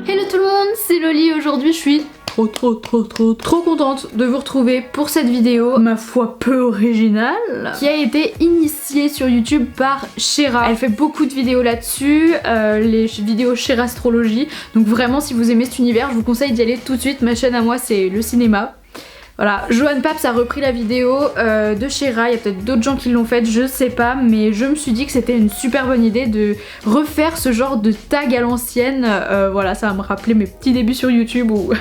Hello tout le monde, c'est Loli. Aujourd'hui je suis trop contente de vous retrouver pour cette vidéo, ma foi peu originale, qui a été initiée sur YouTube par Shera. Elle fait beaucoup de vidéos là-dessus, les vidéos Sherastrologie. Donc vraiment si vous aimez cet univers, je vous conseille d'y aller tout de suite. Ma chaîne à moi c'est le cinéma. Voilà, Johan Paps a repris la vidéo de Shera, il y a peut-être d'autres gens qui l'ont faite, je sais pas, mais je me suis dit que c'était une super bonne idée de refaire ce genre de tag à l'ancienne. Voilà, ça va me rappeler mes petits débuts sur YouTube où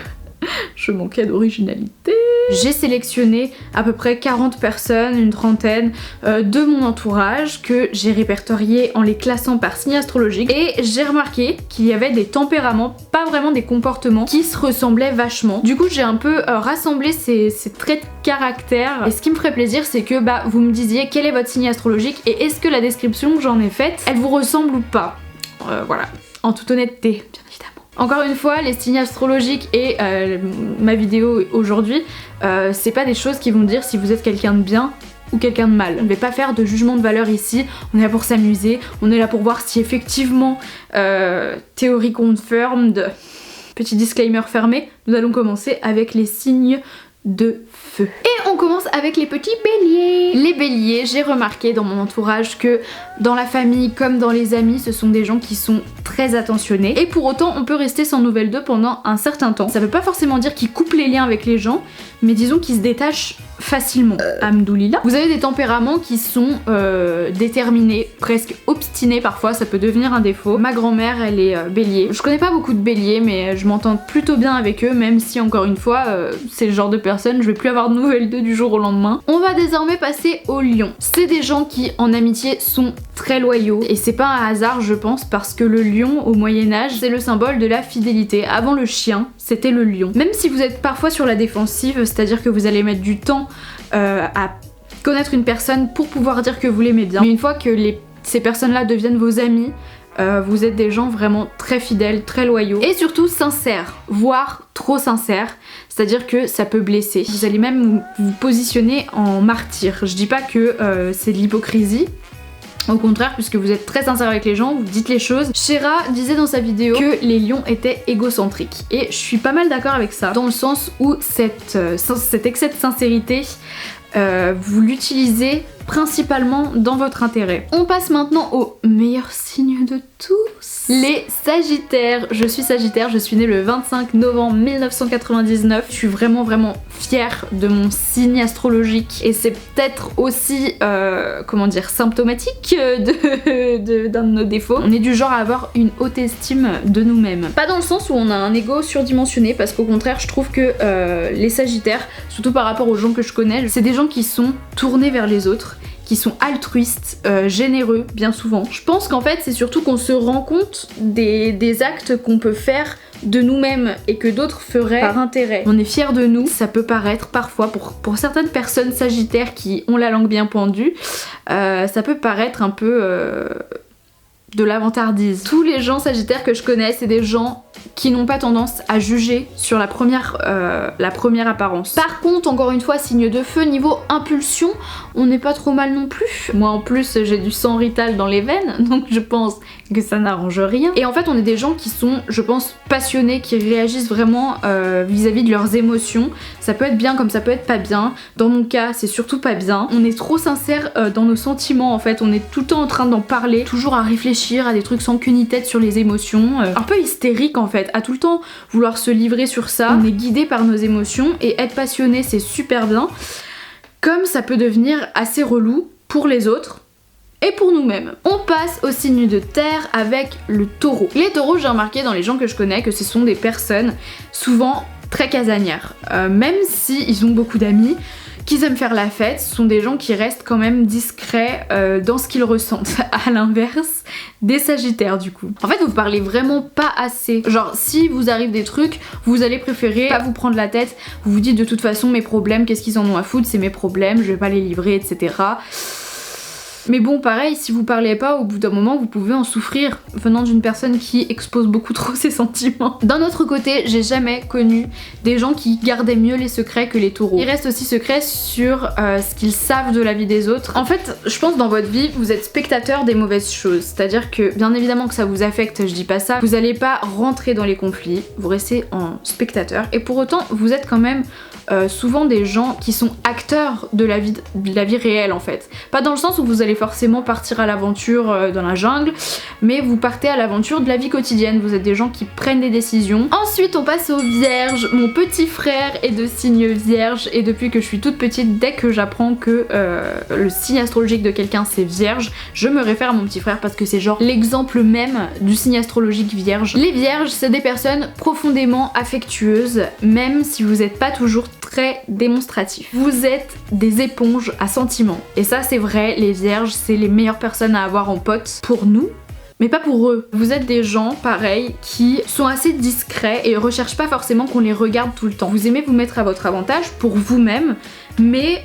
je manquais d'originalité. J'ai sélectionné à peu près 40 personnes, une trentaine de mon entourage que j'ai répertorié en les classant par signe astrologique, et j'ai remarqué qu'il y avait des tempéraments, pas vraiment des comportements, qui se ressemblaient vachement. Du coup j'ai un peu rassemblé ces traits de caractère, et ce qui me ferait plaisir c'est que vous me disiez quel est votre signe astrologique et est-ce que la description que j'en ai faite elle vous ressemble ou pas. Voilà, en toute honnêteté bien évidemment. Encore une fois, les signes astrologiques et ma vidéo aujourd'hui, c'est pas des choses qui vont dire si vous êtes quelqu'un de bien ou quelqu'un de mal. On ne va pas faire de jugement de valeur ici, on est là pour s'amuser, on est là pour voir si effectivement, théorie confirmed, petit disclaimer fermé, nous allons commencer avec les signes de feu. Et on commence avec les petits béliers. Les béliers, j'ai remarqué dans mon entourage que dans la famille comme dans les amis, ce sont des gens qui sont très attentionnés. Et pour autant, on peut rester sans nouvelles d'eux pendant un certain temps. Ça veut pas forcément dire qu'ils coupent les liens avec les gens, mais disons qu'ils se détachent facilement. Hamdoulillah. Vous avez des tempéraments qui sont déterminés, presque obstinés parfois, ça peut devenir un défaut. Ma grand-mère, elle est bélier. Je connais pas beaucoup de béliers, mais je m'entends plutôt bien avec eux, même si encore une fois, c'est le genre de personne, je vais plus avoir de nouvelles d'eux du jour au lendemain. On va désormais passer aux lions. C'est des gens qui, en amitié, sont très loyaux, et c'est pas un hasard, je pense, parce que le lion, au Moyen-Âge, c'est le symbole de la fidélité. Avant le chien, c'était le lion. Même si vous êtes parfois sur la défensive, c'est-à-dire que vous allez mettre du temps à connaître une personne pour pouvoir dire que vous l'aimez bien, mais une fois que ces personnes-là deviennent vos amis, vous êtes des gens vraiment très fidèles, très loyaux et surtout sincères, voire trop sincères, c'est-à-dire que ça peut blesser. Vous allez même vous positionner en martyr. Je dis pas que c'est de l'hypocrisie, au contraire, puisque vous êtes très sincère avec les gens, vous dites les choses. Shera disait dans sa vidéo que les lions étaient égocentriques. Et je suis pas mal d'accord avec ça, dans le sens où cet excès de sincérité, vous l'utilisez principalement dans votre intérêt. On passe maintenant au meilleur signe de tous, les sagittaires. Je suis sagittaire, je suis née le 25 novembre 1999. Je suis vraiment fière de mon signe astrologique et c'est peut-être aussi, comment dire, symptomatique d'un de nos défauts. On est du genre à avoir une haute estime de nous-mêmes. Pas dans le sens où on a un ego surdimensionné, parce qu'au contraire je trouve que les sagittaires, surtout par rapport aux gens que je connais, c'est des gens qui sont tournés vers les autres, qui sont altruistes, généreux bien souvent. Je pense qu'en fait c'est surtout qu'on se rend compte des actes qu'on peut faire de nous-mêmes et que d'autres feraient par intérêt. On est fiers de nous, ça peut paraître parfois pour certaines personnes sagittaires qui ont la langue bien pendue, ça peut paraître un peu de l'avantardise. Tous les gens sagittaires que je connais, c'est des gens qui n'ont pas tendance à juger sur la première apparence. Par contre, encore une fois, signe de feu, niveau impulsion, on n'est pas trop mal non plus. Moi en plus j'ai du sang rital dans les veines, donc je pense que ça n'arrange rien. Et en fait on est des gens qui sont, je pense, passionnés, qui réagissent vraiment vis-à-vis de leurs émotions. Ça peut être bien comme ça peut être pas bien. Dans mon cas c'est surtout pas bien. On est trop sincère dans nos sentiments en fait, on est tout le temps en train d'en parler, toujours à réfléchir à des trucs sans queue ni tête sur les émotions, un peu hystérique en fait, à tout le temps vouloir se livrer sur ça. On est guidé par nos émotions et être passionné c'est super bien, comme ça peut devenir assez relou pour les autres et pour nous-mêmes. On passe au signe de terre avec le taureau. Les taureaux, j'ai remarqué dans les gens que je connais que ce sont des personnes souvent très casanières. Même si ils ont beaucoup d'amis, qu'ils aiment faire la fête, ce sont des gens qui restent quand même discrets dans ce qu'ils ressentent, à l'inverse des sagittaires du coup. En fait vous parlez vraiment pas assez, genre si vous arrive des trucs, vous allez préférer pas vous prendre la tête, vous vous dites de toute façon mes problèmes, qu'est-ce qu'ils en ont à foutre, c'est mes problèmes, je vais pas les livrer, etc. Mais bon, pareil, si vous parlez pas, au bout d'un moment, vous pouvez en souffrir venant d'une personne qui expose beaucoup trop ses sentiments. D'un autre côté, j'ai jamais connu des gens qui gardaient mieux les secrets que les taureaux. Ils restent aussi secrets sur ce qu'ils savent de la vie des autres. En fait, je pense dans votre vie, vous êtes spectateur des mauvaises choses. C'est-à-dire que, bien évidemment que ça vous affecte, je dis pas ça, vous allez pas rentrer dans les conflits, vous restez en spectateur. Et pour autant, vous êtes quand même souvent des gens qui sont acteurs de la vie réelle en fait. Pas dans le sens où vous allez forcément partir à l'aventure dans la jungle, mais vous partez à l'aventure de la vie quotidienne. Vous êtes des gens qui prennent des décisions. Ensuite on passe aux vierges. Mon petit frère est de signe vierge et depuis que je suis toute petite, dès que j'apprends que le signe astrologique de quelqu'un c'est vierge, je me réfère à mon petit frère parce que c'est genre l'exemple même du signe astrologique vierge. Les vierges, c'est des personnes profondément affectueuses, même si vous n'êtes pas toujours très démonstratif. Vous êtes des éponges à sentiments. Et ça c'est vrai, les vierges c'est les meilleures personnes à avoir en pote pour nous, mais pas pour eux. Vous êtes des gens, pareil, qui sont assez discrets et recherchent pas forcément qu'on les regarde tout le temps. Vous aimez vous mettre à votre avantage pour vous-même, mais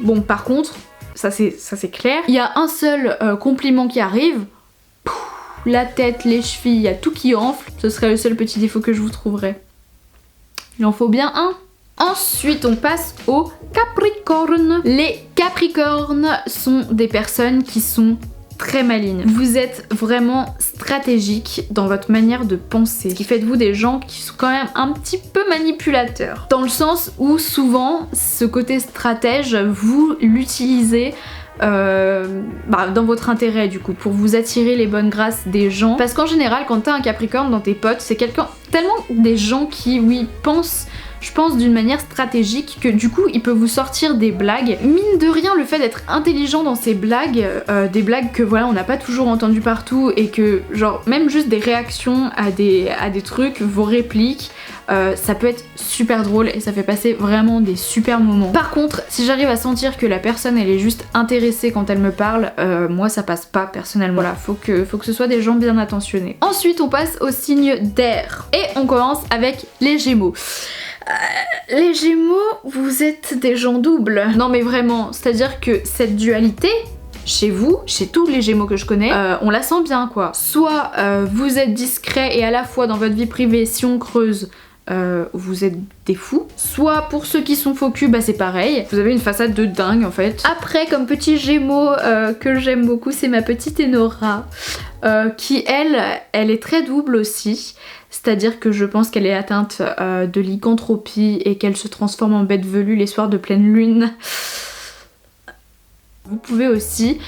bon par contre, ça c'est clair, il y a un seul compliment qui arrive, la tête, les chevilles, il y a tout qui enfle, ce serait le seul petit défaut que je vous trouverais. Il en faut bien un. Ensuite on passe aux Capricornes. Les Capricornes sont des personnes qui sont très malines. Vous êtes vraiment stratégique dans votre manière de penser, ce qui fait de vous des gens qui sont quand même un petit peu manipulateurs. Dans le sens où souvent ce côté stratège, vous l'utilisez dans votre intérêt du coup, pour vous attirer les bonnes grâces des gens. Parce qu'en général quand t'as un Capricorne dans tes potes, c'est quelqu'un tellement des gens qui oui pensent, je pense, d'une manière stratégique que du coup il peut vous sortir des blagues. Mine de rien, le fait d'être intelligent dans ces blagues, des blagues que voilà on n'a pas toujours entendu partout et que genre même juste des réactions à des trucs, vos répliques, ça peut être super drôle et ça fait passer vraiment des super moments. Par contre, si j'arrive à sentir que la personne elle est juste intéressée quand elle me parle, moi ça passe pas personnellement. Voilà, faut que ce soit des gens bien attentionnés. Ensuite on passe au signe d'air et on commence avec les Gémeaux. Les Gémeaux, vous êtes des gens doubles. Non mais vraiment, c'est-à-dire que cette dualité, chez vous, chez tous les Gémeaux que je connais, on la sent bien quoi. Soit vous êtes discret et à la fois dans votre vie privée, si on creuse, vous êtes des fous. Soit pour ceux qui sont faux cul, bah c'est pareil, vous avez une façade de dingue en fait. Après comme petit Gémeaux que j'aime beaucoup, c'est ma petite Enora, qui elle est très double aussi. C'est-à-dire que je pense qu'elle est atteinte de lycanthropie et qu'elle se transforme en bête velue les soirs de pleine lune. Vous pouvez aussi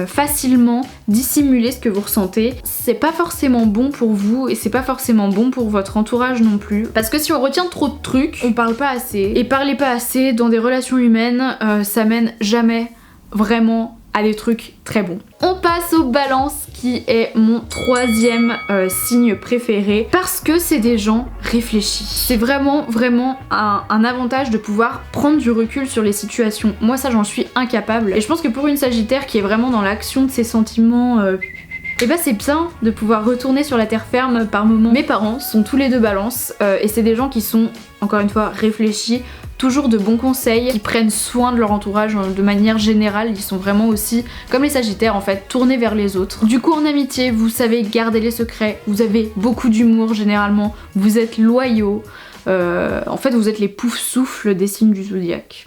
facilement dissimuler ce que vous ressentez. C'est pas forcément bon pour vous et c'est pas forcément bon pour votre entourage non plus. Parce que si on retient trop de trucs, on parle pas assez. Et parler pas assez dans des relations humaines, ça mène jamais vraiment à des trucs très bons. On passe aux balances qui est mon troisième signe préféré parce que c'est des gens réfléchis. C'est vraiment un avantage de pouvoir prendre du recul sur les situations. Moi ça j'en suis incapable et je pense que pour une Sagittaire qui est vraiment dans l'action de ses sentiments, et bah c'est bien de pouvoir retourner sur la terre ferme par moments. Mes parents sont tous les deux balances et c'est des gens qui sont encore une fois réfléchis, toujours de bons conseils, qui prennent soin de leur entourage de manière générale. Ils sont vraiment aussi, comme les Sagittaires en fait, tournés vers les autres. Du coup en amitié, vous savez garder les secrets, vous avez beaucoup d'humour généralement, vous êtes loyaux, en fait vous êtes les poufs-souffles des signes du zodiaque.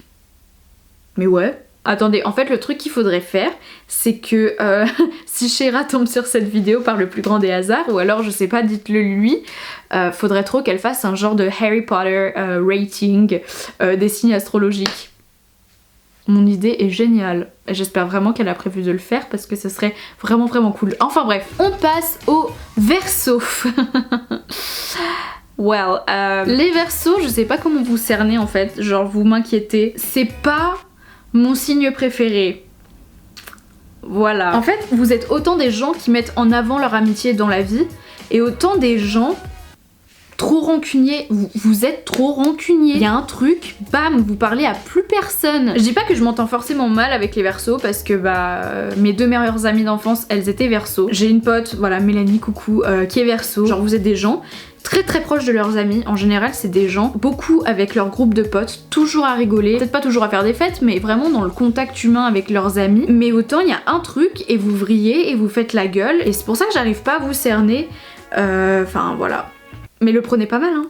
Mais ouais. Attendez, en fait le truc qu'il faudrait faire, c'est que si Shera tombe sur cette vidéo par le plus grand des hasards, ou alors je sais pas, dites-le lui, faudrait trop qu'elle fasse un genre de Harry Potter rating des signes astrologiques. Mon idée est géniale. J'espère vraiment qu'elle a prévu de le faire parce que ce serait vraiment cool. Enfin bref, on passe au Verseau. Well, les Verseaux, je sais pas comment vous cerner en fait, genre vous m'inquiétez. C'est pas mon signe préféré. Voilà. En fait, vous êtes autant des gens qui mettent en avant leur amitié dans la vie et autant des gens trop rancunier, vous êtes trop rancunier. Il y a un truc, bam, vous parlez à plus personne. Je dis pas que je m'entends forcément mal avec les Verseaux parce que mes 2 meilleures amies d'enfance, elles étaient Verseaux. J'ai une pote, voilà, Mélanie, coucou, qui est Verseau. Genre vous êtes des gens très très proches de leurs amis. En général, c'est des gens beaucoup avec leur groupe de potes, toujours à rigoler, peut-être pas toujours à faire des fêtes, mais vraiment dans le contact humain avec leurs amis. Mais autant il y a un truc et vous vrillez et vous faites la gueule et c'est pour ça que j'arrive pas à vous cerner. Enfin voilà. Mais le prenez pas mal, hein.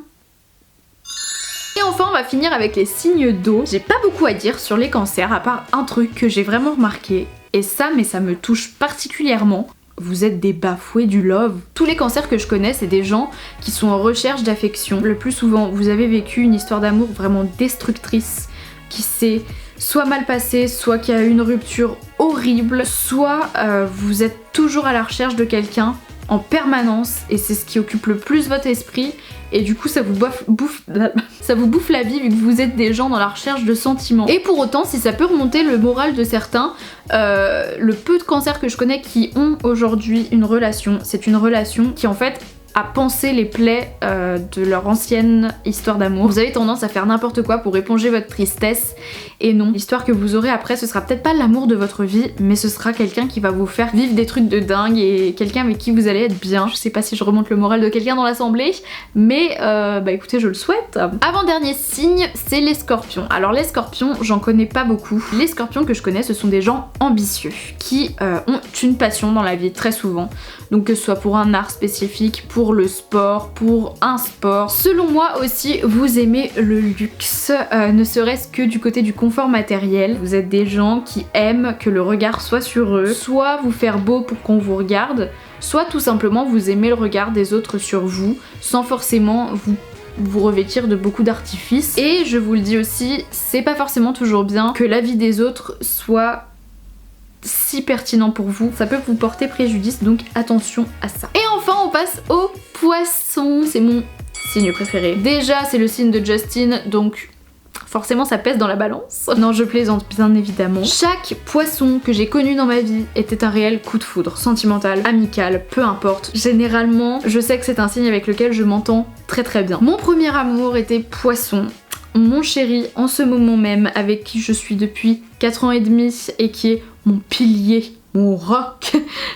Et enfin, on va finir avec les signes d'eau. J'ai pas beaucoup à dire sur les cancers, à part un truc que j'ai vraiment remarqué. Et ça, mais ça me touche particulièrement. Vous êtes des bafoués du love. Tous les cancers que je connais, c'est des gens qui sont en recherche d'affection. Le plus souvent, vous avez vécu une histoire d'amour vraiment destructrice, qui s'est soit mal passée, soit qu'il y a eu une rupture horrible, soit vous êtes toujours à la recherche de quelqu'un en permanence et c'est ce qui occupe le plus votre esprit et du coup ça vous bouffe la vie vu que vous êtes des gens dans la recherche de sentiments. Et pour autant, si ça peut remonter le moral de certains, le peu de cancers que je connais qui ont aujourd'hui une relation, c'est une relation qui en fait à penser les plaies de leur ancienne histoire d'amour. Vous avez tendance à faire n'importe quoi pour éponger votre tristesse et non, l'histoire que vous aurez après ce sera peut-être pas l'amour de votre vie mais ce sera quelqu'un qui va vous faire vivre des trucs de dingue et quelqu'un avec qui vous allez être bien. Je sais pas si je remonte le moral de quelqu'un dans l'assemblée mais bah écoutez, je le souhaite. Avant-dernier signe, c'est les scorpions. Alors les scorpions, j'en connais pas beaucoup. Les scorpions que je connais, ce sont des gens ambitieux qui ont une passion dans la vie très souvent. Donc que ce soit pour un art spécifique, pour le sport, pour un sport. Selon moi aussi, vous aimez le luxe, ne serait-ce que du côté du confort matériel. Vous êtes des gens qui aiment que le regard soit sur eux, soit vous faire beau pour qu'on vous regarde, soit tout simplement vous aimez le regard des autres sur vous, sans forcément vous revêtir de beaucoup d'artifices. Et je vous le dis aussi, c'est pas forcément toujours bien que l'avis des autres soit si pertinent pour vous, ça peut vous porter préjudice, donc attention à ça. Et enfin on passe aux poissons, c'est mon signe préféré. Déjà c'est le signe de Justin, donc forcément ça pèse dans la balance. Non, je plaisante bien évidemment. Chaque poisson que j'ai connu dans ma vie était un réel coup de foudre, sentimental, amical, peu importe. Généralement, je sais que c'est un signe avec lequel je m'entends très très bien. Mon premier amour était poisson. Mon chéri en ce moment même, avec qui je suis depuis 4 ans et demi et qui est mon pilier, mon rock,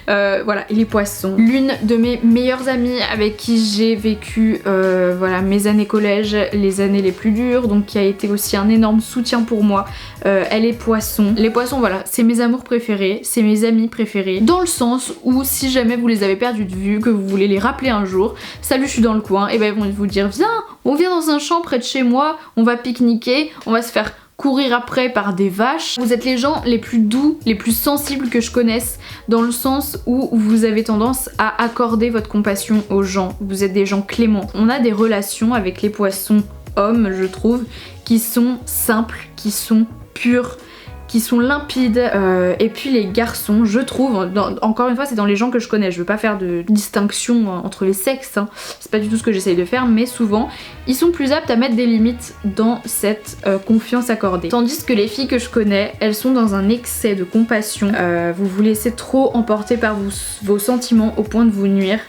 voilà, et les poissons. L'une de mes meilleures amies avec qui j'ai vécu voilà, mes années collège, les années les plus dures, donc qui a été aussi un énorme soutien pour moi, elle est poisson. Les poissons, voilà, c'est mes amours préférés, c'est mes amis préférés, dans le sens où si jamais vous les avez perdus de vue, que vous voulez les rappeler un jour, salut je suis dans le coin, et ben ils vont vous dire viens, on vient dans un champ près de chez moi, on va pique-niquer, on va se faire courir après par des vaches. Vous êtes les gens les plus doux, les plus sensibles que je connaisse, dans le sens où vous avez tendance à accorder votre compassion aux gens. Vous êtes des gens cléments. On a des relations avec les poissons hommes, je trouve, qui sont simples, qui sont pures, qui sont limpides, et puis les garçons, je trouve, encore une fois c'est dans les gens que je connais, je veux pas faire de distinction entre les sexes, hein. C'est pas du tout ce que j'essaye de faire, mais souvent ils sont plus aptes à mettre des limites dans cette confiance accordée. Tandis que les filles que je connais, elles sont dans un excès de compassion, vous vous laissez trop emporter par vos sentiments au point de vous nuire.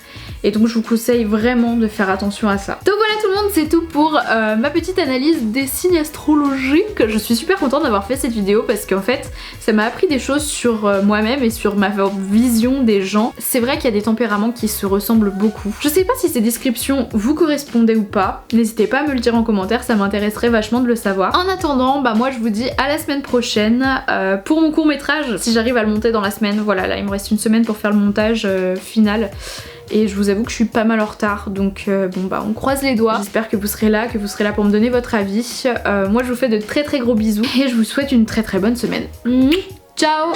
Et donc je vous conseille vraiment de faire attention à ça. Donc voilà tout le monde, c'est tout pour ma petite analyse des signes astrologiques. Je suis super contente d'avoir fait cette vidéo parce qu'en fait ça m'a appris des choses sur moi-même et sur ma vision des gens. C'est vrai qu'il y a des tempéraments qui se ressemblent beaucoup. Je sais pas si ces descriptions vous correspondaient ou pas. N'hésitez pas à me le dire en commentaire, ça m'intéresserait vachement de le savoir. En attendant, bah moi je vous dis à la semaine prochaine pour mon court-métrage, si j'arrive à le monter dans la semaine. Voilà, là il me reste une semaine pour faire le montage final. Et je vous avoue que je suis pas mal en retard, donc bon bah on croise les doigts. J'espère que vous serez là pour me donner votre avis. Moi je vous fais de très très gros bisous et je vous souhaite une très très bonne semaine. Ciao.